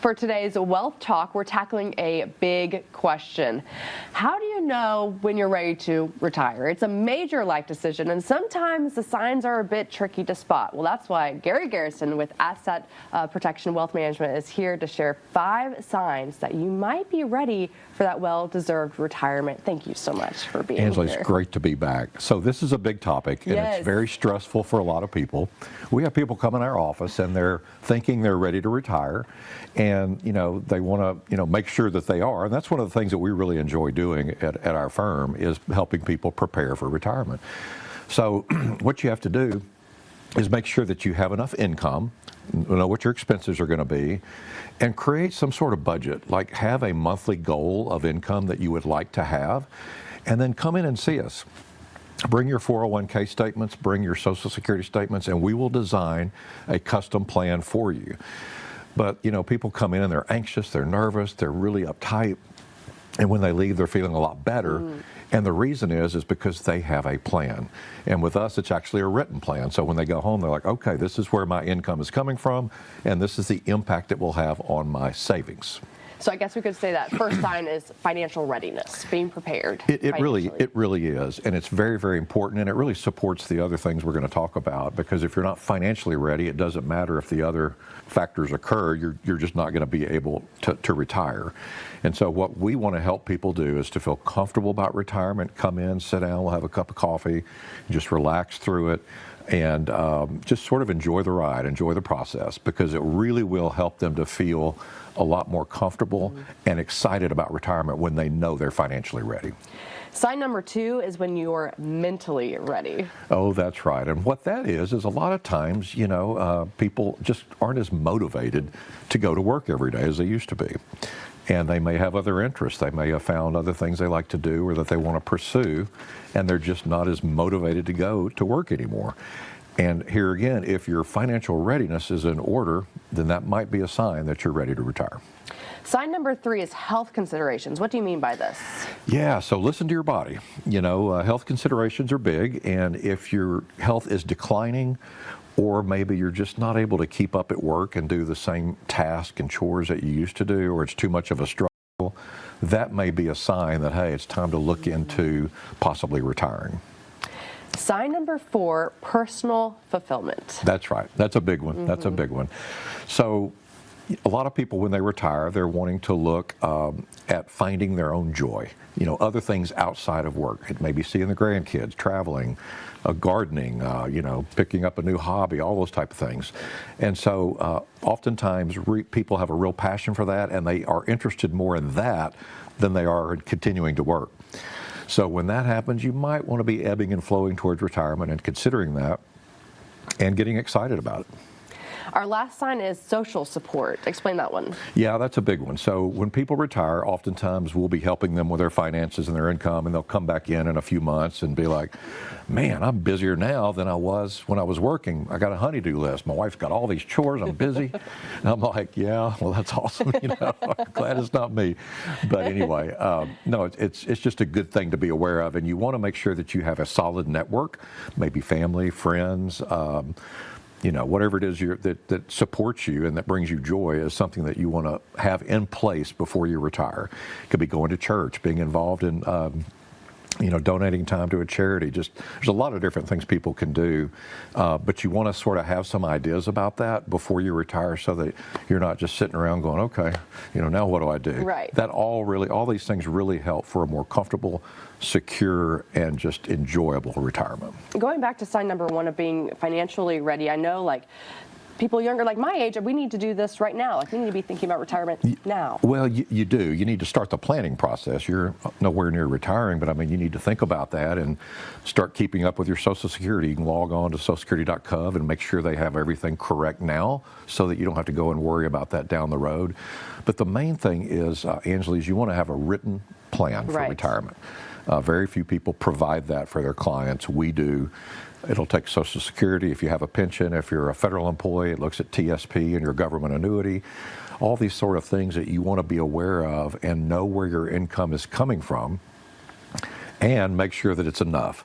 For today's Wealth Talk, we're tackling a big question. How do you know when you're ready to retire? It's a major life decision, and sometimes the signs are a bit tricky to spot. Well, that's why Gary Garrison with Asset Protection Wealth Management is here to share 5 signs that you might be ready for that well-deserved retirement. Thank you so much for being Angela, here. it's great to be back. So this is a big topic, and it's very stressful for a lot of people. We have people come in our office, and they're thinking they're ready to retire, and they want to make sure that they are. And that's one of the things that we really enjoy doing at our firm is helping people prepare for retirement. So what you have to do is make sure that you have enough income, know what your expenses are going to be, and create some sort of budget, like have a monthly goal of income that you would like to have, and then come in and see us. Bring your 401k statements, bring your Social Security statements, and we will design a custom plan for you. But, people come in and they're anxious, they're nervous, they're really uptight, and when they leave, they're feeling a lot better. And the reason is because they have a plan. And with us, it's actually a written plan. So when they go home, they're like, okay, this is where my income is coming from, and this is the impact it will have on my savings. So I guess we could say that first sign is financial readiness, being prepared. It really is, and it's very, very important, and it really supports the other things we're going to talk about, because if you're not financially ready, it doesn't matter if the other factors occur, you're just not going to be able to retire. And so what we want to help people do is to feel comfortable about retirement, come in, sit down, we'll have a cup of coffee, just relax through it, and just sort of enjoy the ride, enjoy the process, because it really will help them to feel a lot more comfortable and excited about retirement when they know they're financially ready. Sign number 2 is when you're mentally ready. Oh, that's right. And what that is a lot of times, people just aren't as motivated to go to work every day as they used to be. And they may have other interests. They may have found other things they like to do or that they want to pursue, and they're just not as motivated to go to work anymore. And here again, if your financial readiness is in order, then that might be a sign that you're ready to retire. Sign number 3 is health considerations. What do you mean by this? Yeah, so listen to your body. Health considerations are big, and if your health is declining, or maybe you're just not able to keep up at work and do the same task and chores that you used to do, or it's too much of a struggle, that may be a sign that, hey, it's time to look into possibly retiring. Sign number 4, personal fulfillment. That's right. That's a big one. That's a big one. So a lot of people, when they retire, they're wanting to look at finding their own joy, other things outside of work. It may be seeing the grandkids, traveling, gardening, picking up a new hobby, all those type of things. And so oftentimes people have a real passion for that, and they are interested more in that than they are in continuing to work. So when that happens, you might want to be ebbing and flowing towards retirement and considering that and getting excited about it. Our last sign is social support. Explain that one. Yeah, that's a big one. So when people retire, oftentimes we'll be helping them with their finances and their income, and they'll come back in a few months and be like, man, I'm busier now than I was when I was working. I got a honey-do list. My wife's got all these chores. I'm busy. And I'm like, yeah, well, that's awesome. I'm glad it's not me. But anyway, no, it's just a good thing to be aware of. And you want to make sure that you have a solid network, maybe family, friends, whatever it is that supports you and that brings you joy is something that you want to have in place before you retire. It could be going to church, being involved in, donating time to a charity. Just there's a lot of different things people can do, but you want to sort of have some ideas about that before you retire, so that you're not just sitting around going, okay, now what do I do? Right. That all these things really help for a more comfortable, secure, and just enjoyable retirement. Going back to sign number 1 of being financially ready, I know people younger, like my age, we need to do this right now. We need to be thinking about retirement now. Well, you do. You need to start the planning process. You're nowhere near retiring, but you need to think about that and start keeping up with your Social Security. You can log on to socialsecurity.gov and make sure they have everything correct now, so that you don't have to go and worry about that down the road. But the main thing is, Angela, is you want to have a written plan for retirement. Very few people provide that for their clients. We do. It'll take Social Security if you have a pension. If you're a federal employee, it looks at TSP and your government annuity. All these sort of things that you want to be aware of and know where your income is coming from, and make sure that it's enough.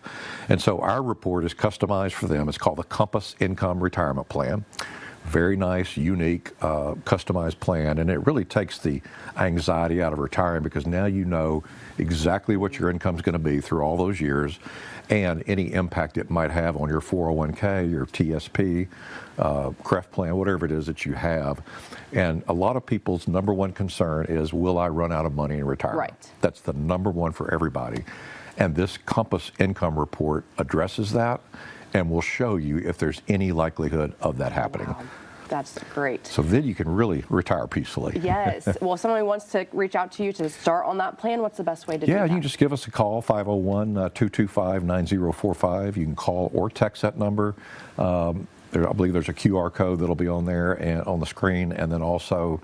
And so our report is customized for them. It's called the Compass Income Retirement Plan. Very nice, unique, customized plan, and it really takes the anxiety out of retiring because now you know exactly what your income is going to be through all those years and any impact it might have on your 401k, your TSP, CREF plan, whatever it is that you have. And a lot of people's number one concern is, will I run out of money in retirement? Right. That's the number one for everybody. And this Compass income report addresses that and will show you if there's any likelihood of that happening. Wow. That's great. So then you can really retire peacefully. Yes. Well, if somebody wants to reach out to you to start on that plan, what's the best way to do that? Yeah, you can just give us a call, 501-225-9045. You can call or text that number. I believe there's a QR code that'll be on there and on the screen, and then also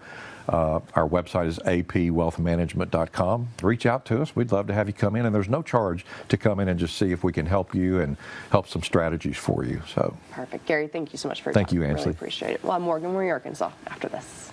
our website is apwealthmanagement.com. Reach out to us. We'd love to have you come in, and there's no charge to come in and just see if we can help you and help some strategies for you. So perfect. Gary, thank you so much for your Thank time. you, Ansley. Really appreciate it. Well, I'm Morgan. We're in Arkansas after this.